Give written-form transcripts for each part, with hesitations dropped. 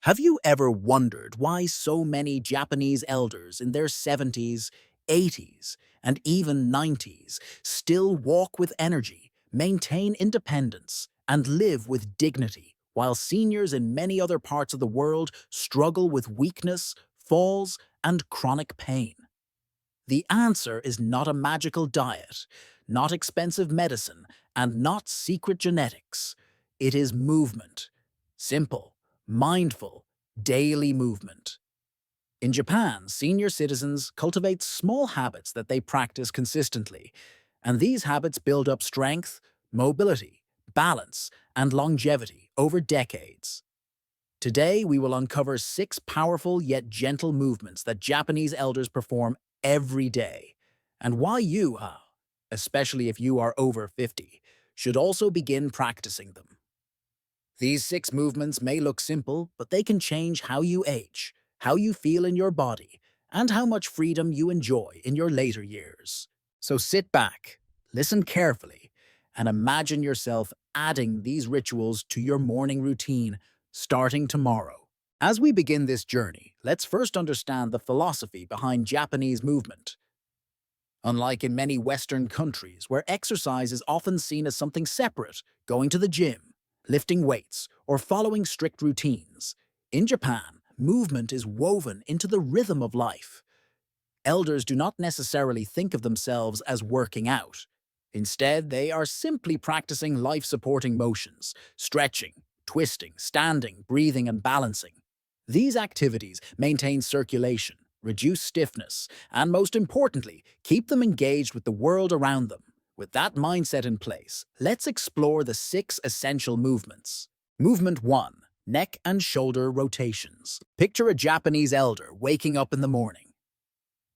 Have you ever wondered why so many Japanese elders in their 70s, 80s, and even 90s still walk with energy, maintain independence, and live with dignity, while seniors in many other parts of the world struggle with weakness, falls, and chronic pain? The answer is not a magical diet, not expensive medicine, and not secret genetics. It is movement. Simple, mindful, daily movement. In Japan, senior citizens cultivate small habits that they practice consistently, and these habits build up strength, mobility, balance, and longevity over decades. Today, we will uncover 6 powerful yet gentle movements that Japanese elders perform every day, and why you, especially if you are over 50, should also begin practicing them. These 6 movements may look simple, but they can change how you age, how you feel in your body, and how much freedom you enjoy in your later years. So sit back, listen carefully, and imagine yourself adding these rituals to your morning routine starting tomorrow. As we begin this journey, let's first understand the philosophy behind Japanese movement. Unlike in many Western countries, where exercise is often seen as something separate, going to the gym, lifting weights, or following strict routines, in Japan, movement is woven into the rhythm of life. Elders do not necessarily think of themselves as working out. Instead, they are simply practicing life-supporting motions, stretching, twisting, standing, breathing, and balancing. These activities maintain circulation, reduce stiffness, and most importantly, keep them engaged with the world around them. With that mindset in place, let's explore the 6 essential movements. Movement 1. Neck and shoulder rotations. Picture a Japanese elder waking up in the morning.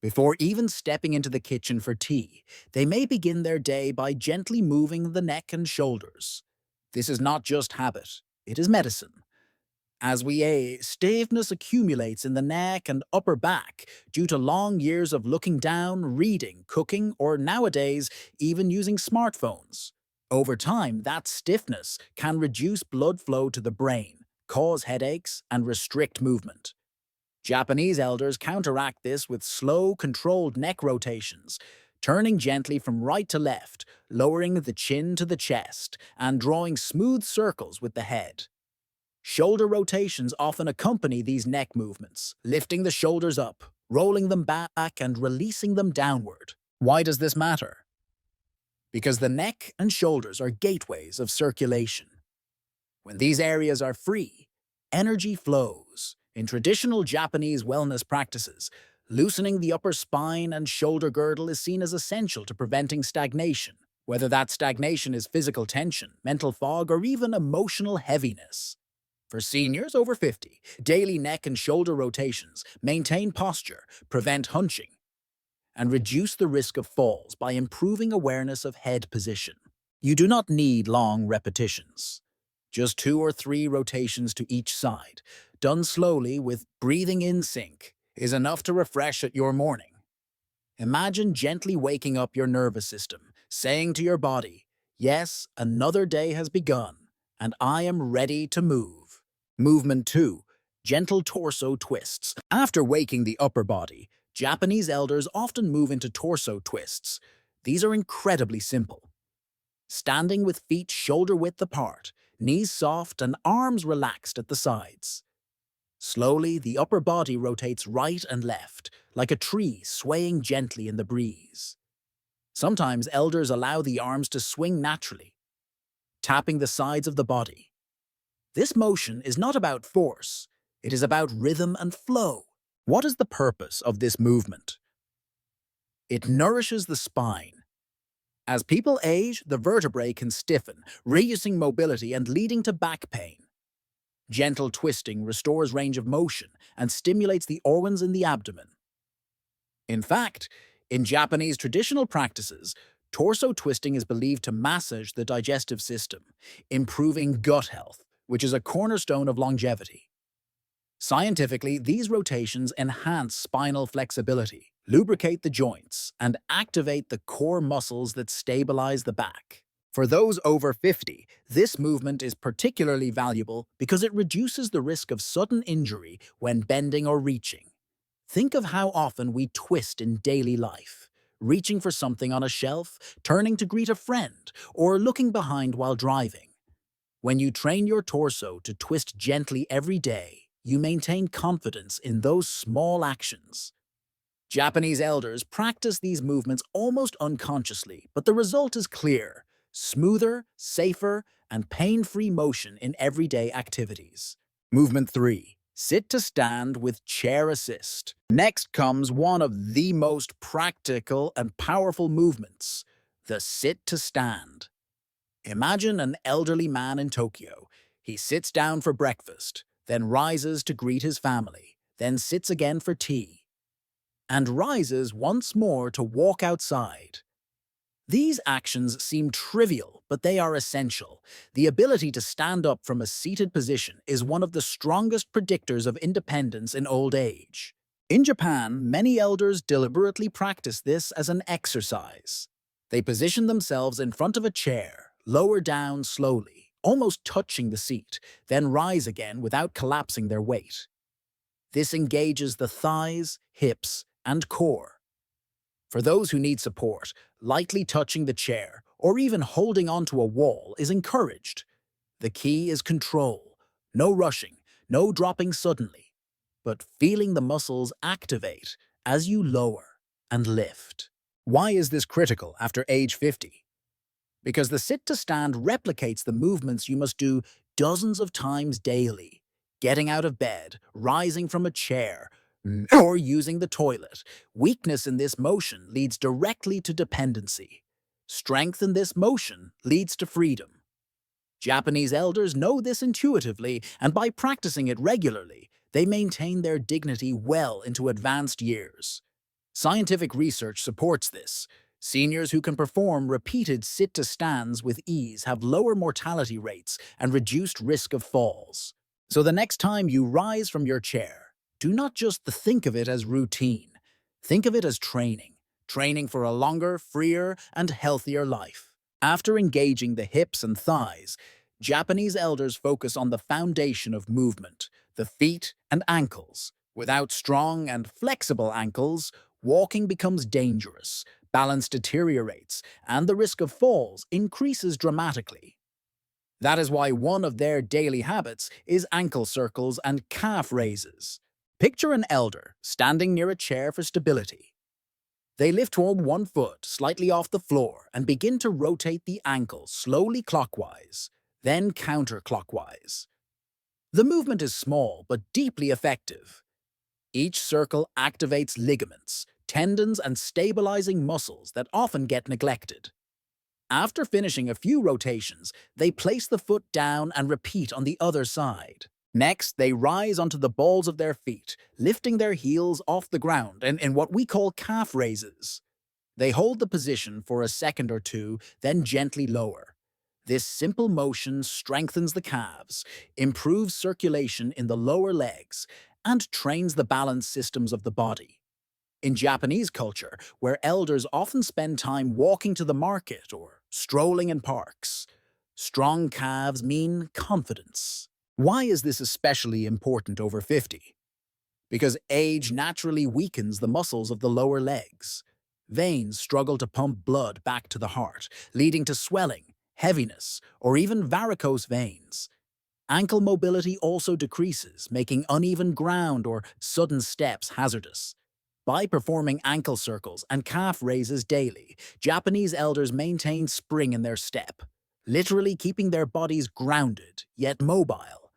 Before even stepping into the kitchen for tea, they may begin their day by gently moving the neck and shoulders. This is not just habit, it is medicine. As we age, stiffness accumulates in the neck and upper back due to long years of looking down, reading, cooking, or nowadays, even using smartphones. Over time, that stiffness can reduce blood flow to the brain, cause headaches, and restrict movement. Japanese elders counteract this with slow, controlled neck rotations, turning gently from right to left, lowering the chin to the chest, and drawing smooth circles with the head. Shoulder rotations often accompany these neck movements, lifting the shoulders up, rolling them back, and releasing them downward. Why does this matter? Because the neck and shoulders are gateways of circulation. When these areas are free, energy flows. In traditional Japanese wellness practices, loosening the upper spine and shoulder girdle is seen as essential to preventing stagnation, whether that stagnation is physical tension, mental fog, or even emotional heaviness. For seniors over 50, daily neck and shoulder rotations maintain posture, prevent hunching, and reduce the risk of falls by improving awareness of head position. You do not need long repetitions. Just 2 or 3 rotations to each side, done slowly with breathing in sync, is enough to refresh at your morning. Imagine gently waking up your nervous system, saying to your body, "Yes, another day has begun, and I am ready to move." Movement 2. Gentle torso twists. After waking the upper body, Japanese elders often move into torso twists. These are incredibly simple. Standing with feet shoulder-width apart, knees soft and arms relaxed at the sides. Slowly, the upper body rotates right and left, like a tree swaying gently in the breeze. Sometimes elders allow the arms to swing naturally, tapping the sides of the body. This motion is not about force, it is about rhythm and flow. What is the purpose of this movement? It nourishes the spine. As people age, the vertebrae can stiffen, reducing mobility and leading to back pain. Gentle twisting restores range of motion and stimulates the organs in the abdomen. In fact, in Japanese traditional practices, torso twisting is believed to massage the digestive system, improving gut health, which is a cornerstone of longevity. Scientifically, these rotations enhance spinal flexibility, lubricate the joints, and activate the core muscles that stabilize the back. For those over 50, this movement is particularly valuable because it reduces the risk of sudden injury when bending or reaching. Think of how often we twist in daily life, reaching for something on a shelf, turning to greet a friend, or looking behind while driving. When you train your torso to twist gently every day, you maintain confidence in those small actions. Japanese elders practice these movements almost unconsciously, but the result is clear: smoother, safer, and pain-free motion in everyday activities. Movement 3. Sit to stand with chair assist. Next comes one of the most practical and powerful movements, the sit to stand. Imagine an elderly man in Tokyo. He sits down for breakfast, then rises to greet his family, then sits again for tea, and rises once more to walk outside. These actions seem trivial, but they are essential. The ability to stand up from a seated position is one of the strongest predictors of independence in old age. In Japan, many elders deliberately practice this as an exercise. They position themselves in front of a chair, lower down slowly, almost touching the seat, then rise again without collapsing their weight. This engages the thighs, hips, and core. For those who need support, lightly touching the chair or even holding onto a wall is encouraged. The key is control. No rushing, no dropping suddenly, but feeling the muscles activate as you lower and lift. Why is this critical after age 50? Because the sit-to-stand replicates the movements you must do dozens of times daily. Getting out of bed, rising from a chair, or using the toilet. Weakness in this motion leads directly to dependency. Strength in this motion leads to freedom. Japanese elders know this intuitively, and by practicing it regularly, they maintain their dignity well into advanced years. Scientific research supports this. Seniors who can perform repeated sit-to-stands with ease have lower mortality rates and reduced risk of falls. So the next time you rise from your chair, do not just think of it as routine. Think of it as training. Training for a longer, freer, and healthier life. After engaging the hips and thighs, Japanese elders focus on the foundation of movement, the feet and ankles. Without strong and flexible ankles, walking becomes dangerous, balance deteriorates, and the risk of falls increases dramatically. That is why one of their daily habits is ankle circles and calf raises. Picture an elder standing near a chair for stability. They lift one foot slightly off the floor and begin to rotate the ankle slowly clockwise, then counterclockwise. The movement is small but deeply effective. Each circle activates ligaments, tendons, and stabilizing muscles that often get neglected. After finishing a few rotations, they place the foot down and repeat on the other side. Next, they rise onto the balls of their feet, lifting their heels off the ground in what we call calf raises. They hold the position for a second or two, then gently lower. This simple motion strengthens the calves, improves circulation in the lower legs, and trains the balance systems of the body. In Japanese culture, where elders often spend time walking to the market or strolling in parks, strong calves mean confidence. Why is this especially important over 50? Because age naturally weakens the muscles of the lower legs. Veins struggle to pump blood back to the heart, leading to swelling, heaviness, or even varicose veins. Ankle mobility also decreases, making uneven ground or sudden steps hazardous. By performing ankle circles and calf raises daily, Japanese elders maintain spring in their step, literally keeping their bodies grounded, yet mobile.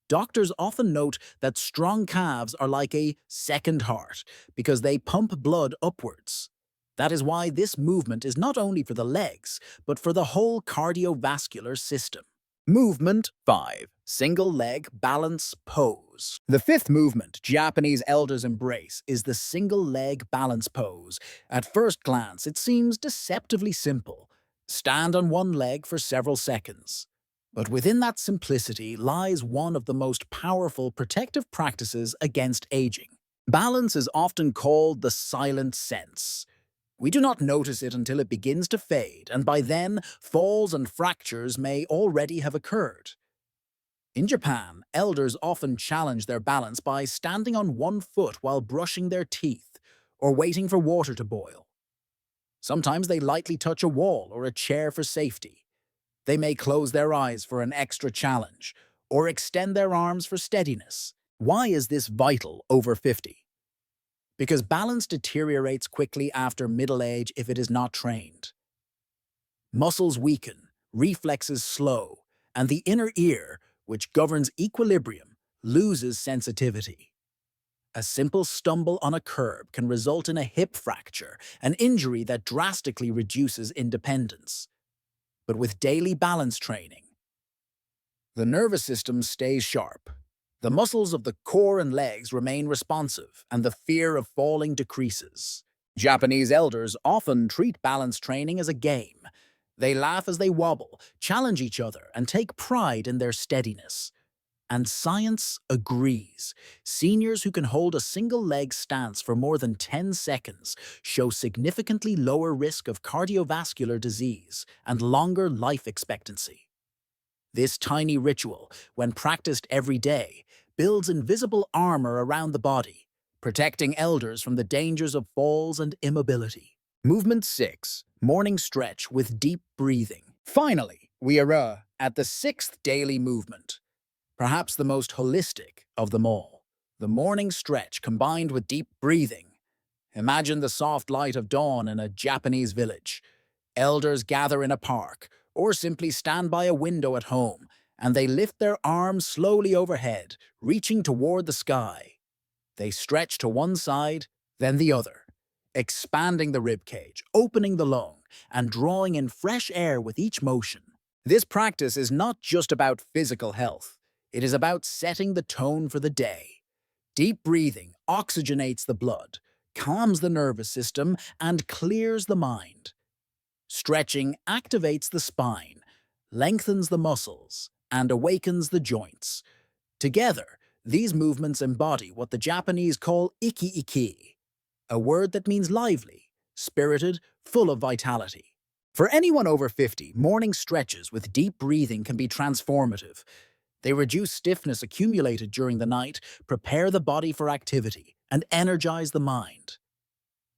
Doctors often note that strong calves are like a second heart because they pump blood upwards. That is why this movement is not only for the legs, but for the whole cardiovascular system. Movement 5. Single leg balance pose. The fifth movement Japanese elders embrace is the single leg balance pose. At first glance, it seems deceptively simple. Stand on one leg for several seconds. But within that simplicity lies one of the most powerful protective practices against aging. Balance is often called the silent sense. We do not notice it until it begins to fade, and by then, falls and fractures may already have occurred. In Japan, elders often challenge their balance by standing on one foot while brushing their teeth or waiting for water to boil. Sometimes they lightly touch a wall or a chair for safety. They may close their eyes for an extra challenge or extend their arms for steadiness. Why is this vital over 50? Because balance deteriorates quickly after middle age if it is not trained. Muscles weaken, reflexes slow, and the inner ear, which governs equilibrium, loses sensitivity. A simple stumble on a curb can result in a hip fracture, an injury that drastically reduces independence. But with daily balance training, the nervous system stays sharp. The muscles of the core and legs remain responsive, and the fear of falling decreases. Japanese elders often treat balance training as a game. They laugh as they wobble, challenge each other, and take pride in their steadiness. And science agrees. Seniors who can hold a single leg stance for more than 10 seconds show significantly lower risk of cardiovascular disease and longer life expectancy. This tiny ritual, when practiced every day, builds invisible armor around the body, protecting elders from the dangers of falls and immobility. Movement 6. Morning stretch with deep breathing. Finally, we arrive at the sixth daily movement, perhaps the most holistic of them all. The morning stretch combined with deep breathing. Imagine the soft light of dawn in a Japanese village. Elders gather in a park, or simply stand by a window at home, and they lift their arms slowly overhead, reaching toward the sky. They stretch to one side, then the other, expanding the ribcage, opening the lung, and drawing in fresh air with each motion. This practice is not just about physical health. It is about setting the tone for the day. Deep breathing oxygenates the blood, calms the nervous system, and clears the mind. Stretching activates the spine, lengthens the muscles, and awakens the joints. Together, these movements embody what the Japanese call iki-iki, a word that means lively, spirited, full of vitality. For anyone over 50, morning stretches with deep breathing can be transformative. They reduce stiffness accumulated during the night, prepare the body for activity, and energize the mind.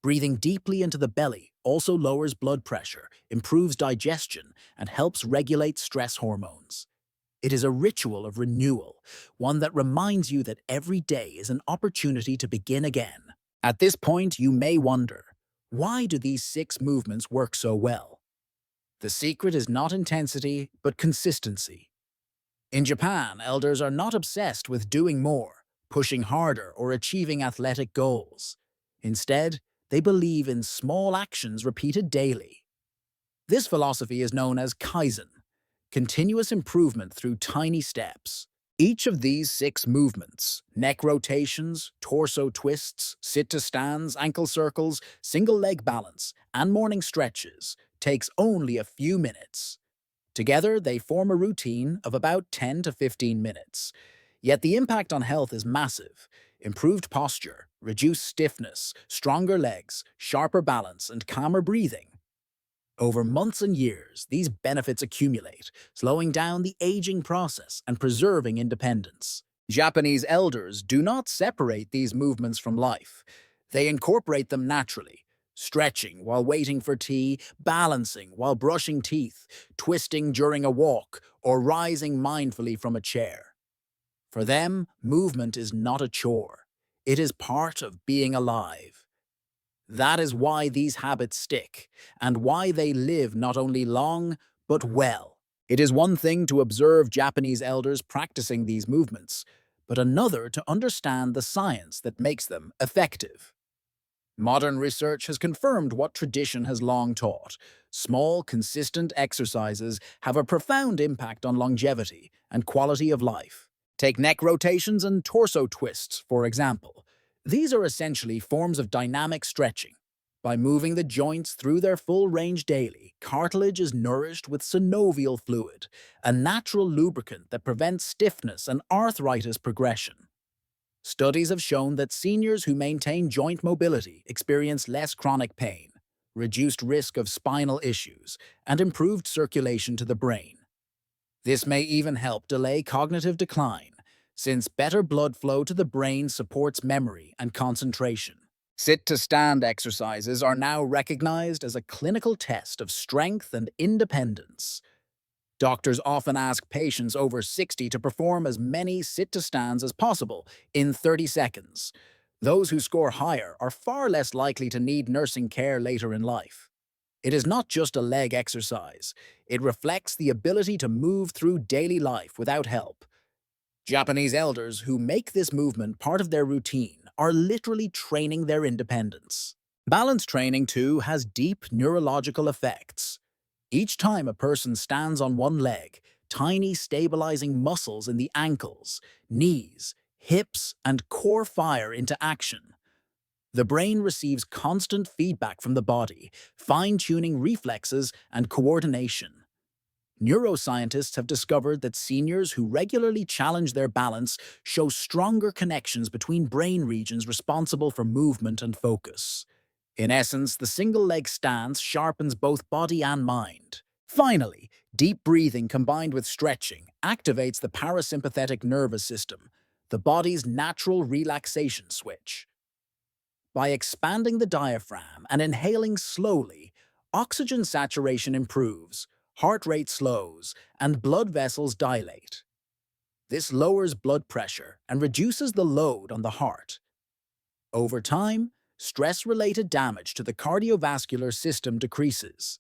Breathing deeply into the belly also lowers blood pressure, improves digestion, and helps regulate stress hormones. It is a ritual of renewal, one that reminds you that every day is an opportunity to begin again. At this point, you may wonder, why do these 6 movements work so well? The secret is not intensity, but consistency. In Japan, elders are not obsessed with doing more, pushing harder, or achieving athletic goals. Instead, they believe in small actions repeated daily. This philosophy is known as kaizen, continuous improvement through tiny steps. Each of these 6 movements, neck rotations, torso twists, sit-to-stands, ankle circles, single leg balance, and morning stretches, takes only a few minutes. Together, they form a routine of about 10 to 15 minutes. Yet the impact on health is massive. Improved posture, reduced stiffness, stronger legs, sharper balance, and calmer breathing. Over months and years, these benefits accumulate, slowing down the aging process and preserving independence. Japanese elders do not separate these movements from life. They incorporate them naturally, stretching while waiting for tea, balancing while brushing teeth, twisting during a walk, or rising mindfully from a chair. For them, movement is not a chore. It is part of being alive. That is why these habits stick, and why they live not only long, but well. It is one thing to observe Japanese elders practicing these movements, but another to understand the science that makes them effective. Modern research has confirmed what tradition has long taught. Small, consistent exercises have a profound impact on longevity and quality of life. Take neck rotations and torso twists, for example. These are essentially forms of dynamic stretching. By moving the joints through their full range daily, cartilage is nourished with synovial fluid, a natural lubricant that prevents stiffness and arthritis progression. Studies have shown that seniors who maintain joint mobility experience less chronic pain, reduced risk of spinal issues, and improved circulation to the brain. This may even help delay cognitive decline, since better blood flow to the brain supports memory and concentration. Sit-to-stand exercises are now recognized as a clinical test of strength and independence. Doctors often ask patients over 60 to perform as many sit-to-stands as possible in 30 seconds. Those who score higher are far less likely to need nursing care later in life. It is not just a leg exercise. It reflects the ability to move through daily life without help. Japanese elders who make this movement part of their routine are literally training their independence. Balance training, too, has deep neurological effects. Each time a person stands on one leg, tiny stabilizing muscles in the ankles, knees, hips, and core fire into action. The brain receives constant feedback from the body, fine-tuning reflexes and coordination. Neuroscientists have discovered that seniors who regularly challenge their balance show stronger connections between brain regions responsible for movement and focus. In essence, the single-leg stance sharpens both body and mind. Finally, deep breathing combined with stretching activates the parasympathetic nervous system, the body's natural relaxation switch. By expanding the diaphragm and inhaling slowly, oxygen saturation improves, heart rate slows, and blood vessels dilate. This lowers blood pressure and reduces the load on the heart. Over time, stress-related damage to the cardiovascular system decreases.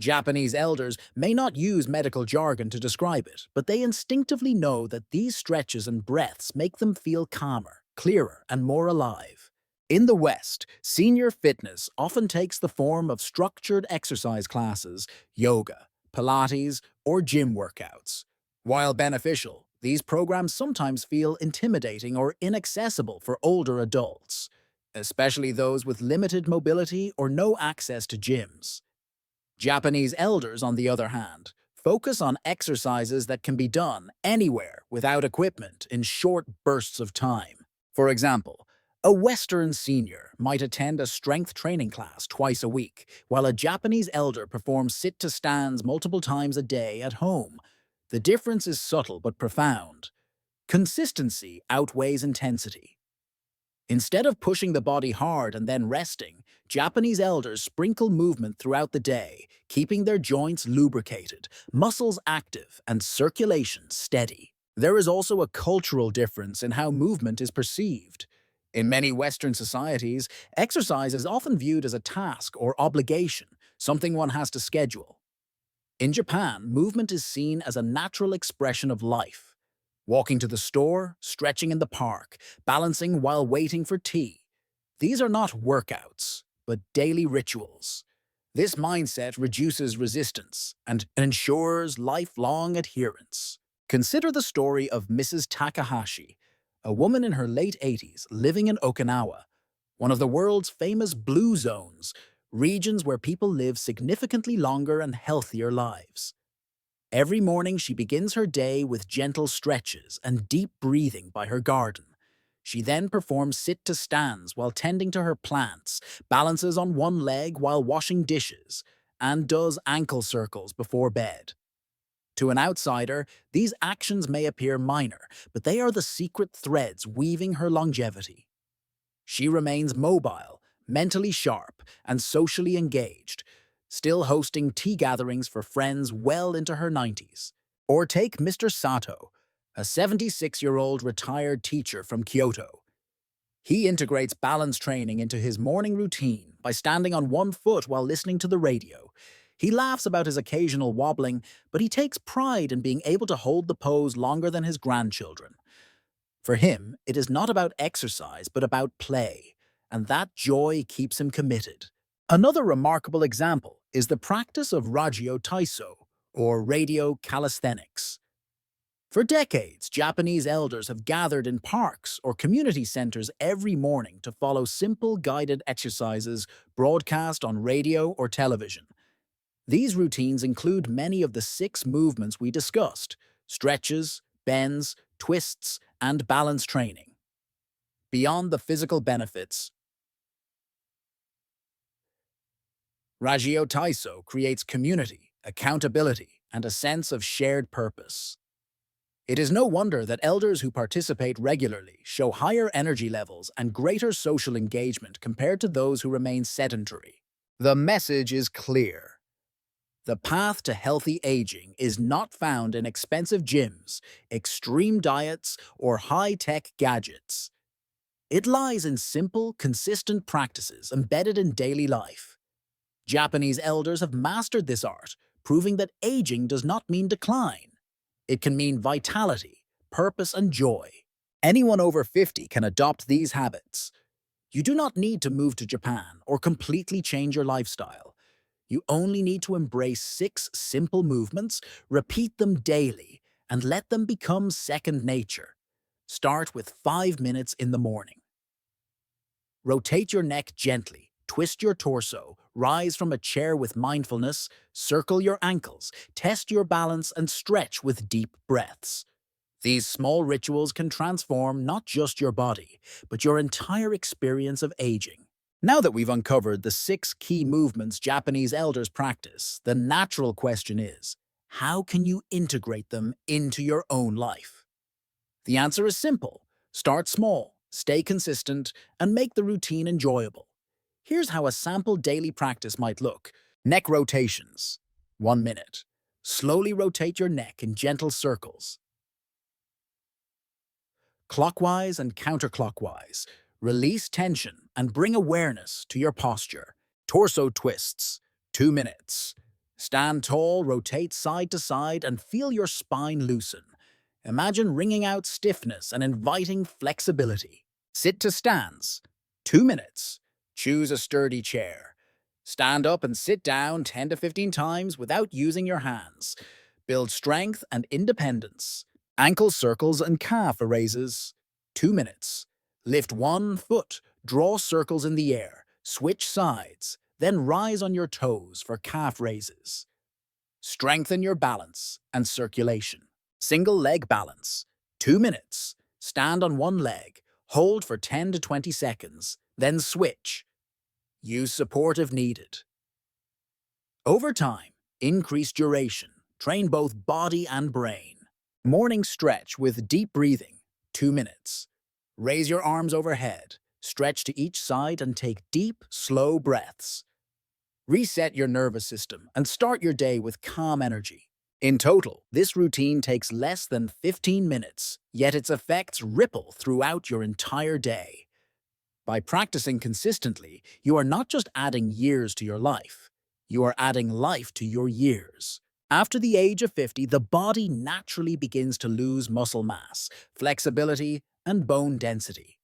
Japanese elders may not use medical jargon to describe it, but they instinctively know that these stretches and breaths make them feel calmer, clearer, and more alive. In the West, senior fitness often takes the form of structured exercise classes, yoga, Pilates, or gym workouts. While beneficial, these programs sometimes feel intimidating or inaccessible for older adults, especially those with limited mobility or no access to gyms. Japanese elders, on the other hand, focus on exercises that can be done anywhere without equipment in short bursts of time. For example, a Western senior might attend a strength training class twice a week, while a Japanese elder performs sit-to-stands multiple times a day at home. The difference is subtle but profound. Consistency outweighs intensity. Instead of pushing the body hard and then resting, Japanese elders sprinkle movement throughout the day, keeping their joints lubricated, muscles active, and circulation steady. There is also a cultural difference in how movement is perceived. In many Western societies, exercise is often viewed as a task or obligation, something one has to schedule. In Japan, movement is seen as a natural expression of life. Walking to the store, stretching in the park, balancing while waiting for tea. These are not workouts, but daily rituals. This mindset reduces resistance and ensures lifelong adherence. Consider the story of Mrs. Takahashi, a woman in her late 80s living in Okinawa, one of the world's famous blue zones, regions where people live significantly longer and healthier lives. Every morning she begins her day with gentle stretches and deep breathing by her garden. She then performs sit-to-stands while tending to her plants, balances on one leg while washing dishes, and does ankle circles before bed. To an outsider, these actions may appear minor, but they are the secret threads weaving her longevity. She remains mobile, mentally sharp, and socially engaged, still hosting tea gatherings for friends well into her 90s. Or take Mr. Sato, a 76-year-old retired teacher from Kyoto. He integrates balance training into his morning routine by standing on one foot while listening to the radio. He laughs about his occasional wobbling, but he takes pride in being able to hold the pose longer than his grandchildren. For him, it is not about exercise, but about play, and that joy keeps him committed. Another remarkable example is the practice of Ragyo Taiso, or radio calisthenics. For decades, Japanese elders have gathered in parks or community centers every morning to follow simple guided exercises broadcast on radio or television. These routines include many of the 6 movements we discussed: stretches, bends, twists, and balance training. Beyond the physical benefits, Ragio Taiso creates community, accountability, and a sense of shared purpose. It is no wonder that elders who participate regularly show higher energy levels and greater social engagement compared to those who remain sedentary. The message is clear. The path to healthy aging is not found in expensive gyms, extreme diets, or high-tech gadgets. It lies in simple, consistent practices embedded in daily life. Japanese elders have mastered this art, proving that aging does not mean decline. It can mean vitality, purpose, and joy. Anyone over 50 can adopt these habits. You do not need to move to Japan or completely change your lifestyle. You only need to embrace 6 simple movements, repeat them daily, and let them become second nature. Start with 5 minutes in the morning. Rotate your neck gently, twist your torso, rise from a chair with mindfulness, circle your ankles, test your balance, and stretch with deep breaths. These small rituals can transform not just your body, but your entire experience of aging. Now that we've uncovered the 6 key movements Japanese elders practice, the natural question is, how can you integrate them into your own life? The answer is simple. Start small, stay consistent, and make the routine enjoyable. Here's how a sample daily practice might look. Neck rotations. 1 minute. Slowly rotate your neck in gentle circles, clockwise and counterclockwise. Release tension and bring awareness to your posture. Torso twists. 2 minutes. Stand tall, rotate side to side, and feel your spine loosen. Imagine wringing out stiffness and inviting flexibility. Sit to stands. 2 minutes. Choose a sturdy chair. Stand up and sit down 10 to 15 times without using your hands. Build strength and independence. Ankle circles and calf raises. 2 minutes. Lift one foot, draw circles in the air, switch sides, then rise on your toes for calf raises. Strengthen your balance and circulation. Single leg balance. 2 minutes. Stand on one leg, hold for 10 to 20 seconds, then switch. Use support if needed. Over time, increase duration. Train both body and brain. Morning stretch with deep breathing. 2 minutes. Raise your arms overhead, stretch to each side and take deep, slow breaths. Reset your nervous system and start your day with calm energy. In total, this routine takes less than 15 minutes, yet its effects ripple throughout your entire day. By practicing consistently, you are not just adding years to your life, you are adding life to your years. After the age of 50, the body naturally begins to lose muscle mass, flexibility, and bone density.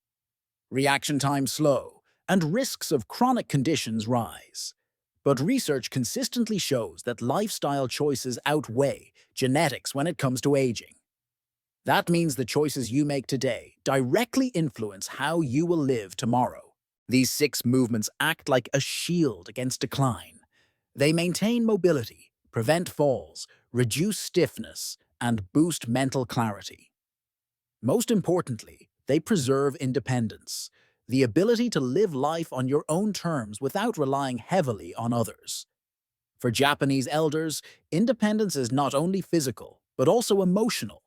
Reaction times slow, and risks of chronic conditions rise. But research consistently shows that lifestyle choices outweigh genetics when it comes to aging. That means the choices you make today directly influence how you will live tomorrow. These 6 movements act like a shield against decline. They maintain mobility, prevent falls, reduce stiffness, and boost mental clarity. Most importantly, they preserve independence, the ability to live life on your own terms without relying heavily on others. For Japanese elders, independence is not only physical, but also emotional.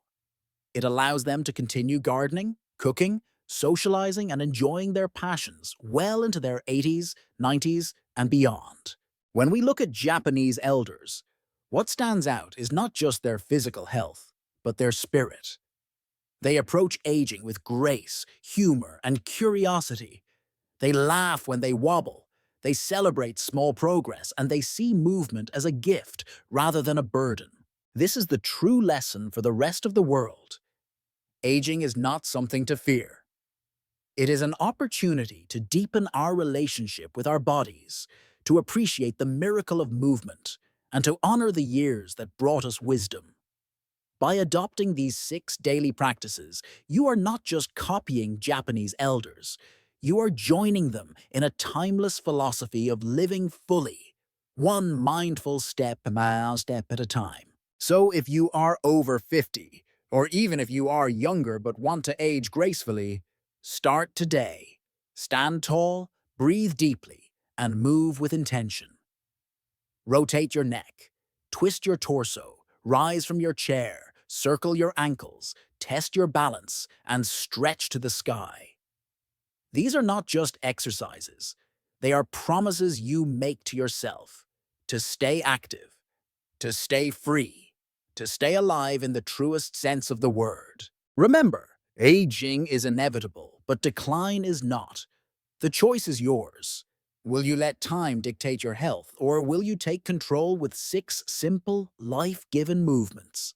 It allows them to continue gardening, cooking, socializing, and enjoying their passions well into their 80s, 90s, and beyond. When we look at Japanese elders, what stands out is not just their physical health, but their spirit. They approach aging with grace, humor, and curiosity. They laugh when they wobble. They celebrate small progress, and they see movement as a gift rather than a burden. This is the true lesson for the rest of the world. Aging is not something to fear. It is an opportunity to deepen our relationship with our bodies, to appreciate the miracle of movement, and to honor the years that brought us wisdom. By adopting these 6 daily practices, you are not just copying Japanese elders, you are joining them in a timeless philosophy of living fully, one mindful step at a time. So if you are over 50, or even if you are younger but want to age gracefully, start today. Stand tall, breathe deeply, and move with intention. Rotate your neck, twist your torso, rise from your chair, circle your ankles, test your balance, and stretch to the sky. These are not just exercises. They are promises you make to yourself to stay active, to stay free, to stay alive in the truest sense of the word. Remember, aging is inevitable, but decline is not. The choice is yours. Will you let time dictate your health, or will you take control with 6 simple, life-given movements?